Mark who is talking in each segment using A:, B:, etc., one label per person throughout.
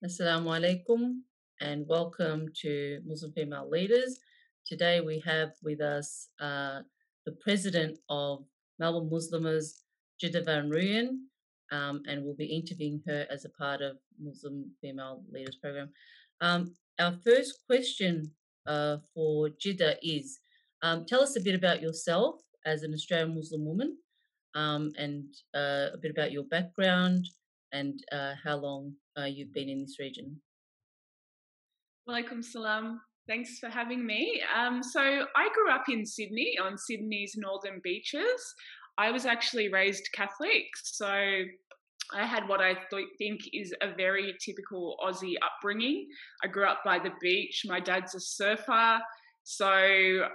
A: Assalamu alaikum and welcome to Muslim Female Leaders. Today we have with us the president of Melbourne Muslimahs, Jedda Van Rooyen, and we'll be interviewing her as a part of Muslim Female Leaders program. Our first question for Jedda is, tell us a bit about yourself as an Australian Muslim woman and a bit about your background and how long you've been in this region.
B: Walaikum salam. Thanks for having me. So I grew up in Sydney, on Sydney's northern beaches. I was actually raised Catholic, so I had what I think is a very typical Aussie upbringing. I grew up by the beach. My dad's a surfer, so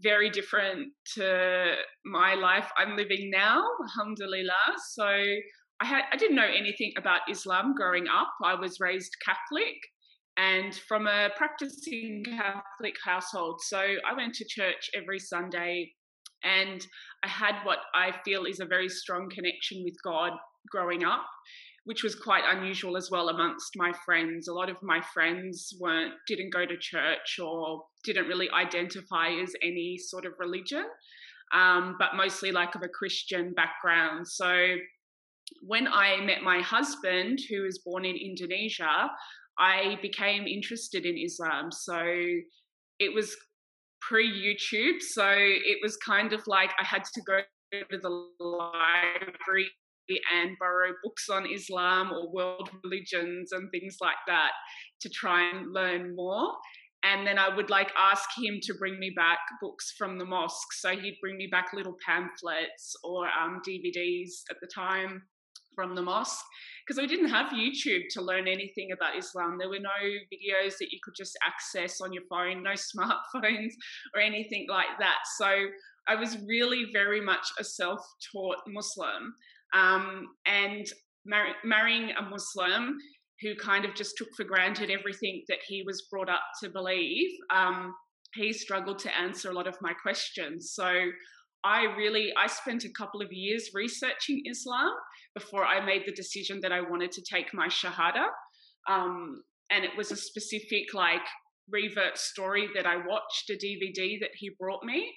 B: very different to my life I'm living now, alhamdulillah. So I didn't know anything about Islam growing up. I was raised Catholic and from a practicing Catholic household. So I went to church every Sunday and I had what I feel is a very strong connection with God growing up, which was quite unusual as well amongst my friends. A lot of my friends didn't go to church or didn't really identify as any sort of religion, but mostly like of a Christian background. So when I met my husband, who was born in Indonesia, I became interested in Islam. So it was pre-YouTube. So it was kind of like I had to go to the library and borrow books on Islam or world religions and things like that to try and learn more. And then I would ask him to bring me back books from the mosque. So he'd bring me back little pamphlets or DVDs at the time from the mosque, because we didn't have YouTube to learn anything about Islam. There were no videos that you could just access on your phone, no smartphones or anything like that. So I was really very much a self-taught Muslim, and marrying a Muslim who kind of just took for granted everything that he was brought up to believe, he struggled to answer a lot of my questions. So I spent a couple of years researching Islam before I made the decision that I wanted to take my Shahada. And it was a specific revert story that I watched, a DVD that he brought me.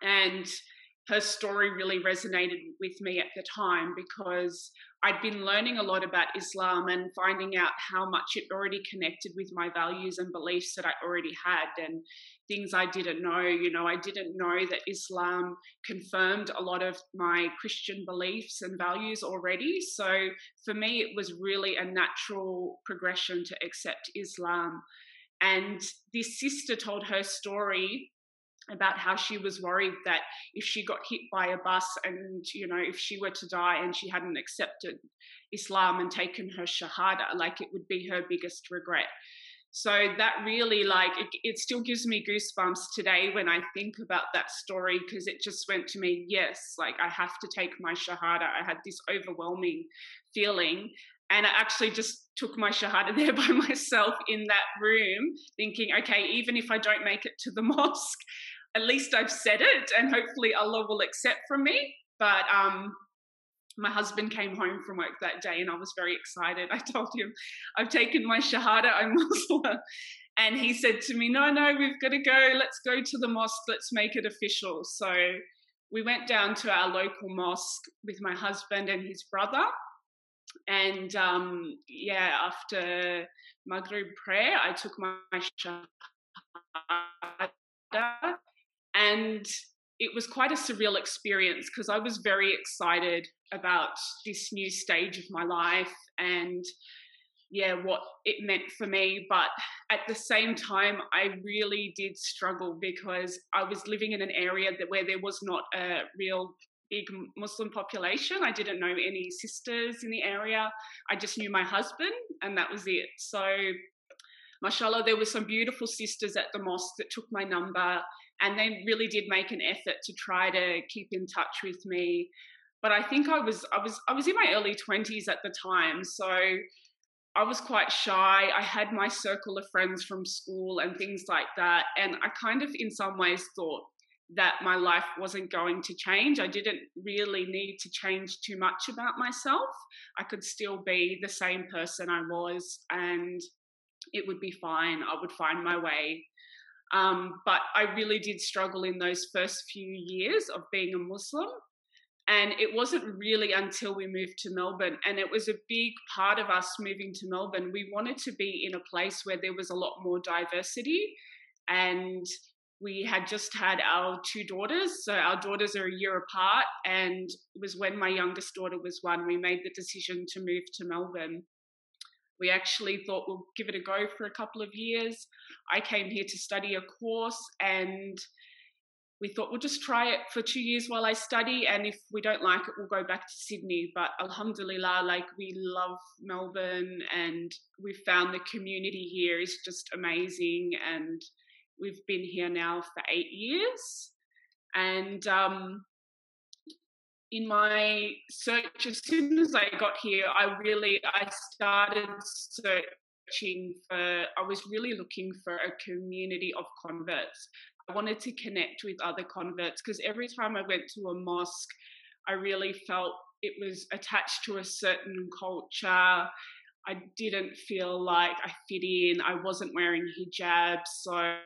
B: And her story really resonated with me at the time because I'd been learning a lot about Islam and finding out how much it already connected with my values and beliefs that I already had, and things I didn't know. I didn't know that Islam confirmed a lot of my Christian beliefs and values already. So for me, it was really a natural progression to accept Islam. And this sister told her story about how she was worried that if she got hit by a bus and, if she were to die and she hadn't accepted Islam and taken her Shahada, it would be her biggest regret. So that really, it still gives me goosebumps today when I think about that story, because it just went to me, yes, I have to take my Shahada. I had this overwhelming feeling. And I actually just took my Shahada there by myself in that room, thinking, okay, even if I don't make it to the mosque, at least I've said it and hopefully Allah will accept from me. But my husband came home from work that day and I was very excited. I told him, I've taken my Shahada, I'm Muslim. And he said to me, no, we've got to go. Let's go to the mosque. Let's make it official. So we went down to our local mosque with my husband and his brother. And after Maghrib prayer, I took my Shahada. And it was quite a surreal experience because I was very excited about this new stage of my life and, what it meant for me. But at the same time, I really did struggle because I was living in an area where there was not a real big Muslim population. I didn't know any sisters in the area. I just knew my husband and that was it. So, mashallah, there were some beautiful sisters at the mosque that took my number and they really did make an effort to try to keep in touch with me. But I think I was in my early 20s at the time, so I was quite shy. I had my circle of friends from school and things like that, and I kind of in some ways thought that my life wasn't going to change. I didn't really need to change too much about myself. I could still be the same person I was, and it would be fine. I would find my way. But I really did struggle in those first few years of being a Muslim. And it wasn't really until we moved to Melbourne, and it was a big part of us moving to Melbourne. We wanted to be in a place where there was a lot more diversity, and we had just had our 2 daughters. So our daughters are a year apart, and it was when my youngest daughter was 1, we made the decision to move to Melbourne. We actually thought we'll give it a go for a couple of years. I came here to study a course, and we thought we'll just try it for 2 years while I study, and if we don't like it, we'll go back to Sydney. But alhamdulillah, like, we love Melbourne, and we found the community here is just amazing, and we've been here now for 8 years. And in my search, as soon as I got here, I started searching for, I was really looking for a community of converts. I wanted to connect with other converts, because every time I went to a mosque, I really felt it was attached to a certain culture. I didn't feel like I fit in. I wasn't wearing hijab, so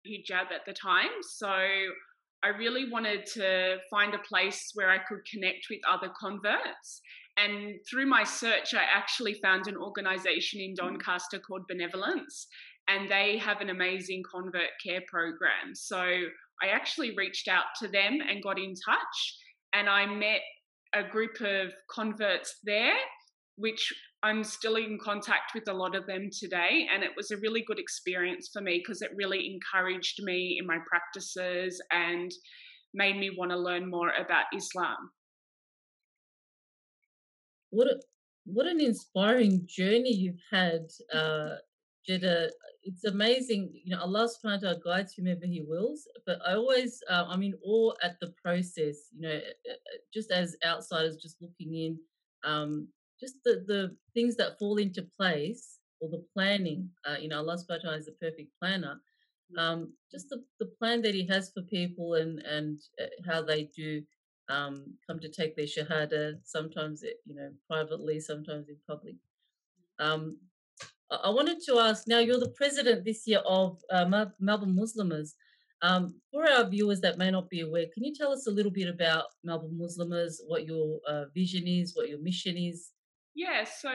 B: hijab at the time. So I really wanted to find a place where I could connect with other converts. And through my search, I actually found an organisation in Doncaster called Benevolence, and they have an amazing convert care program. So I actually reached out to them and got in touch, and I met a group of converts there, which I'm still in contact with a lot of them today. And it was a really good experience for me, because it really encouraged me in my practices and made me want to learn more about Islam.
A: What an inspiring journey you've had, Jedda. It's amazing. Allah subhanahu wa ta'ala guides whomever He wills. But I always, I'm in awe at the process. Just as outsiders, just looking in, just the things that fall into place, or the planning. Allah subhanahu wa ta'ala is the perfect planner. Just the plan that He has for people, and how they do come to take their shahada, sometimes privately, sometimes in public. I wanted to ask, now you're the president this year of Melbourne Muslimahs. For our viewers that may not be aware, can you tell us a little bit about Melbourne Muslimahs, what your vision is, what your mission is?
B: Yeah, so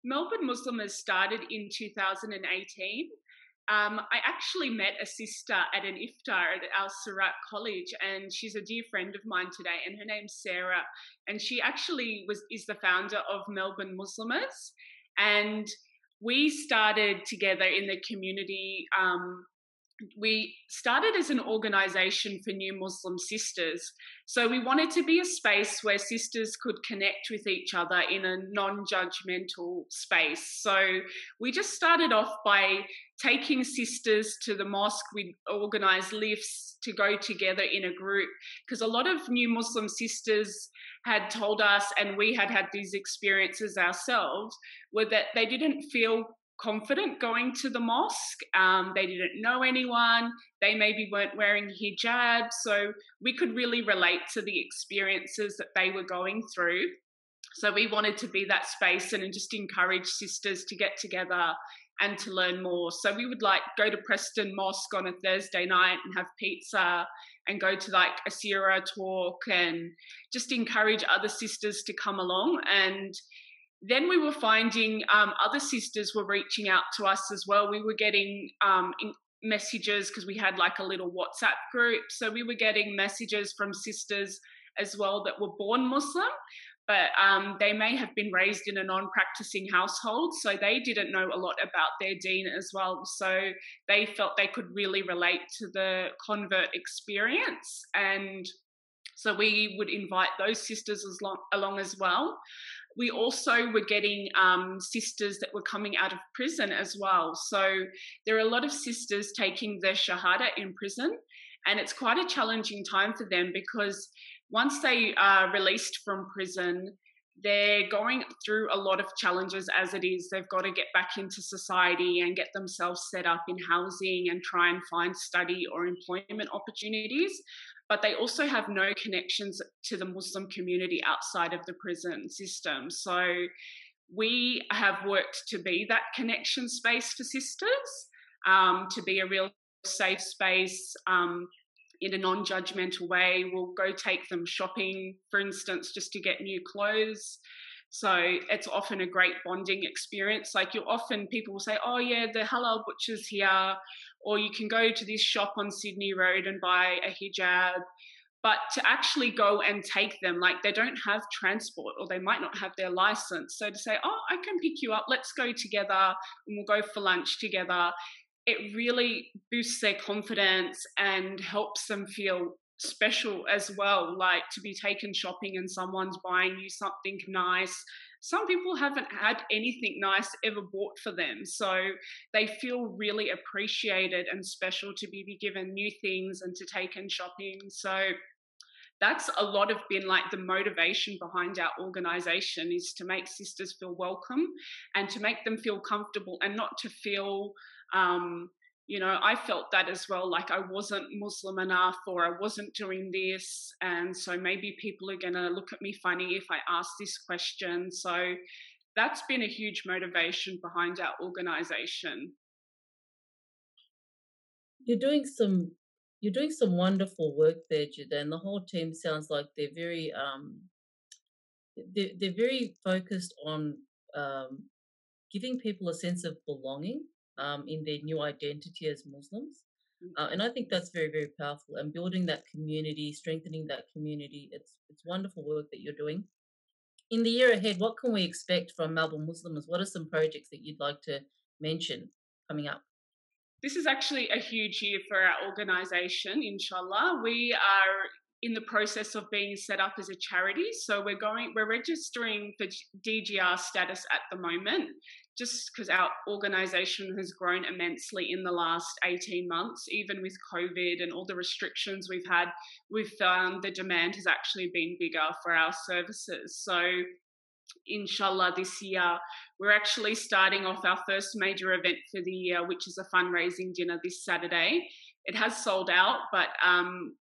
B: Melbourne Muslimahs started in 2018. I actually met a sister at an iftar at Al Surat College, and she's a dear friend of mine today, and her name's Sarah, and she actually is the founder of Melbourne Muslimahs, and we started together in the community. We started as an organisation for new Muslim sisters. So we wanted to be a space where sisters could connect with each other in a non-judgmental space. So we just started off by taking sisters to the mosque. We'd organise lifts to go together in a group, because a lot of new Muslim sisters had told us, and we had had these experiences ourselves, were that they didn't feel confident going to the mosque. They didn't know anyone. They maybe weren't wearing hijab. So we could really relate to the experiences that they were going through. So we wanted to be that space and just encourage sisters to get together and to learn more. So we would go to Preston Mosque on a Thursday night and have pizza, and go to a Sierra talk, and just encourage other sisters to come along. And then we were finding other sisters were reaching out to us as well. We were getting messages, because we had a little WhatsApp group. So we were getting messages from sisters as well that were born Muslim, but they may have been raised in a non-practicing household, so they didn't know a lot about their deen as well. So they felt they could really relate to the convert experience. And so we would invite those sisters along as well. We also were getting sisters that were coming out of prison as well. So there are a lot of sisters taking their shahada in prison, and it's quite a challenging time for them, because once they are released from prison, they're going through a lot of challenges as it is. They've got to get back into society and get themselves set up in housing and try and find study or employment opportunities. But they also have no connections to the Muslim community outside of the prison system. So we have worked to be that connection space for sisters, to be a real safe space, in a non-judgmental way. We'll go take them shopping, for instance, just to get new clothes. So it's often a great bonding experience. Like people will say, oh yeah, the halal butcher's here, or you can go to this shop on Sydney Road and buy a hijab. But to actually go and take them, like they don't have transport or they might not have their license. So to say, oh, I can pick you up, let's go together and we'll go for lunch together. It really boosts their confidence and helps them feel special as well, like to be taken shopping and someone's buying you something nice. Some people haven't had anything nice ever bought for them, so they feel really appreciated and special to be given new things and to taken shopping. So that's a lot of been like the motivation behind our organisation, is to make sisters feel welcome and to make them feel comfortable and not to feel, I felt that as well, like I wasn't Muslim enough or I wasn't doing this. And so maybe people are going to look at me funny if I ask this question. So that's been a huge motivation behind our organisation.
A: You're doing some wonderful work there, Jedda, and the whole team sounds like they're very they're very focused on giving people a sense of belonging in their new identity as Muslims. And I think that's very, very powerful. And building that community, strengthening that community, it's wonderful work that you're doing. In the year ahead, what can we expect from Melbourne Muslims? What are some projects that you'd like to mention coming up?
B: This is actually a huge year for our organisation, inshallah. We are in the process of being set up as a charity. So we're registering for DGR status at the moment, just because our organisation has grown immensely in the last 18 months. Even with COVID and all the restrictions we've had, we've found the demand has actually been bigger for our services. So inshallah, this year we're actually starting off our first major event for the year, which is a fundraising dinner this Saturday. It has sold out, but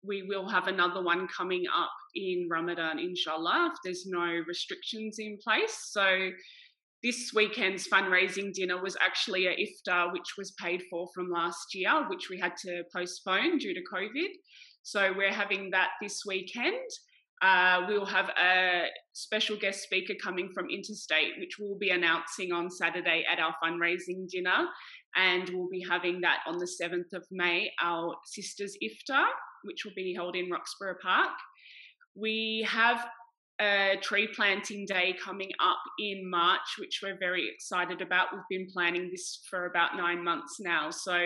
B: we will have another one coming up in Ramadan, inshallah, if there's no restrictions in place. So this weekend's fundraising dinner was actually a iftar, which was paid for from last year, which we had to postpone due to COVID. So we're having that this weekend. We'll have a special guest speaker coming from Interstate, which we'll be announcing on Saturday at our fundraising dinner. And we'll be having that on the 7th of May, our Sisters Iftar, which will be held in Roxburgh Park. We have a tree planting day coming up in March, which we're very excited about. We've been planning this for about 9 months now. So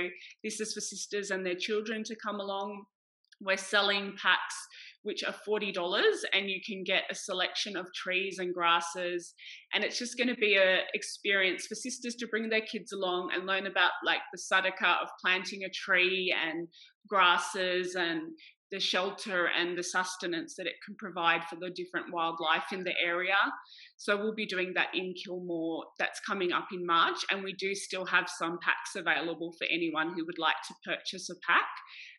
B: this is for sisters and their children to come along. We're selling packs which are $40, and you can get a selection of trees and grasses. And it's just going to be an experience for sisters to bring their kids along and learn about like the sadaqah of planting a tree and grasses and the shelter and the sustenance that it can provide for the different wildlife in the area. So we'll be doing that in Kilmore. That's coming up in March, and we do still have some packs available for anyone who would like to purchase a pack.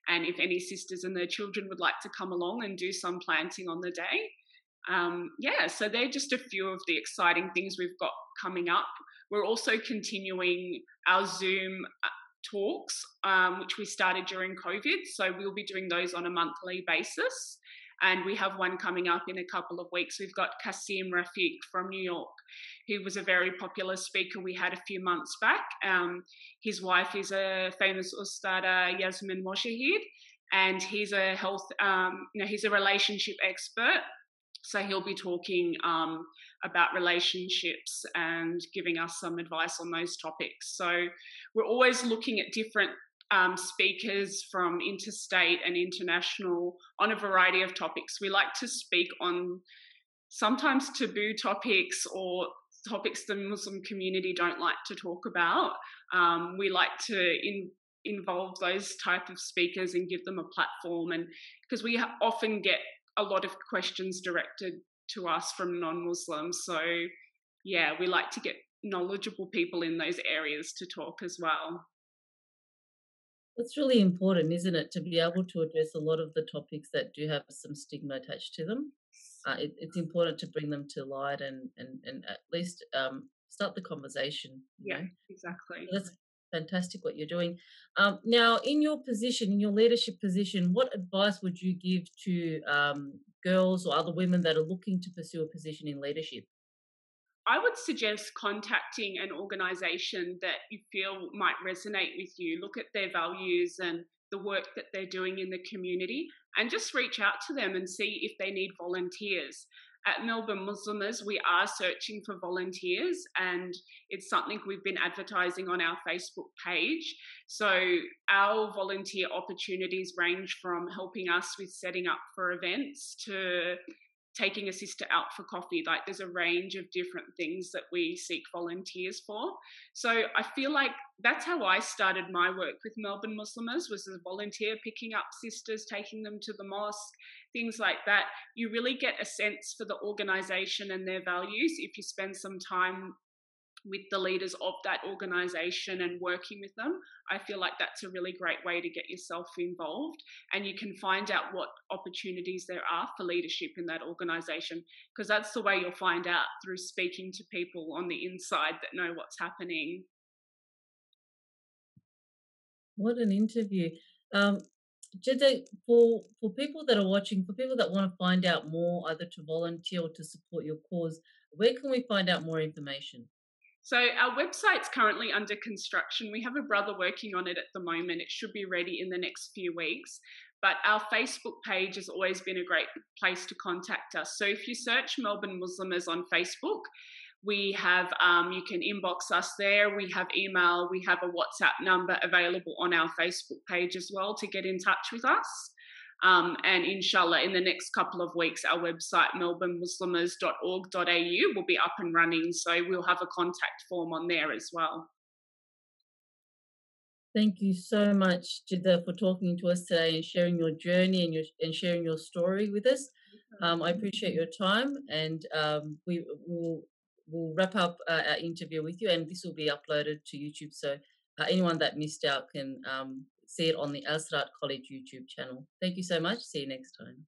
B: And if any sisters and their children would like to come along and do some planting on the day. So they're just a few of the exciting things we've got coming up. We're also continuing our Zoom talks, which we started during COVID. So we'll be doing those on a monthly basis. And we have one coming up in a couple of weeks. We've got Kasim Rafiq from New York, who was a very popular speaker we had a few months back. His wife is a famous Ustada, Yasmin Moshahid, and he's a he's a relationship expert. So he'll be talking about relationships and giving us some advice on those topics. So we're always looking at different speakers from interstate and international on a variety of topics. We like to speak on sometimes taboo topics or topics the Muslim community don't like to talk about. We like to involve those type of speakers and give them a platform, and because we often get a lot of questions directed to us from non-Muslims. So yeah, we like to get knowledgeable people in those areas to talk as well.
A: That's really important, isn't it, to be able to address a lot of the topics that do have some stigma attached to them. It's important to bring them to light and at least start the conversation. You
B: Yeah,
A: know,
B: exactly.
A: so that's fantastic what you're doing. Now, in your position, in your leadership position, what advice would you give to girls or other women that are looking to pursue a position in leadership?
B: I would suggest contacting an organization that you feel might resonate with you. Look at their values and the work that they're doing in the community and just reach out to them and see if they need volunteers. At Melbourne Muslimahs, we are searching for volunteers and it's something we've been advertising on our Facebook page. So, our volunteer opportunities range from helping us with setting up for events to taking a sister out for coffee. Like there's a range of different things that we seek volunteers for. So I feel like that's how I started my work with Melbourne Muslimahs, was as a volunteer, picking up sisters, taking them to the mosque, things like that. You really get a sense for the organisation and their values if you spend some time with the leaders of that organisation and working with them. I feel like that's a really great way to get yourself involved, and you can find out what opportunities there are for leadership in that organisation, because that's the way you'll find out, through speaking to people on the inside that know what's happening.
A: What an interview. Um, Jeddah, for people that are watching, for people that want to find out more, either to volunteer or to support your cause, where can we find out more information?
B: So our website's currently under construction. We have a brother working on it at the moment. It should be ready in the next few weeks. But our Facebook page has always been a great place to contact us. So if you search Melbourne Muslimahs on Facebook, we have, you can inbox us there. We have email, we have a WhatsApp number available on our Facebook page as well to get in touch with us. And inshallah, in the next couple of weeks, our website, melbournemuslimahs.org.au, will be up and running. So we'll have a contact form on there as well.
A: Thank you so much, Jeddah, for talking to us today and sharing your journey and sharing your story with us. I appreciate your time, and we will wrap up our interview with you, and this will be uploaded to YouTube, so anyone that missed out can see it on the Asrat College YouTube channel. Thank you so much. See you next time.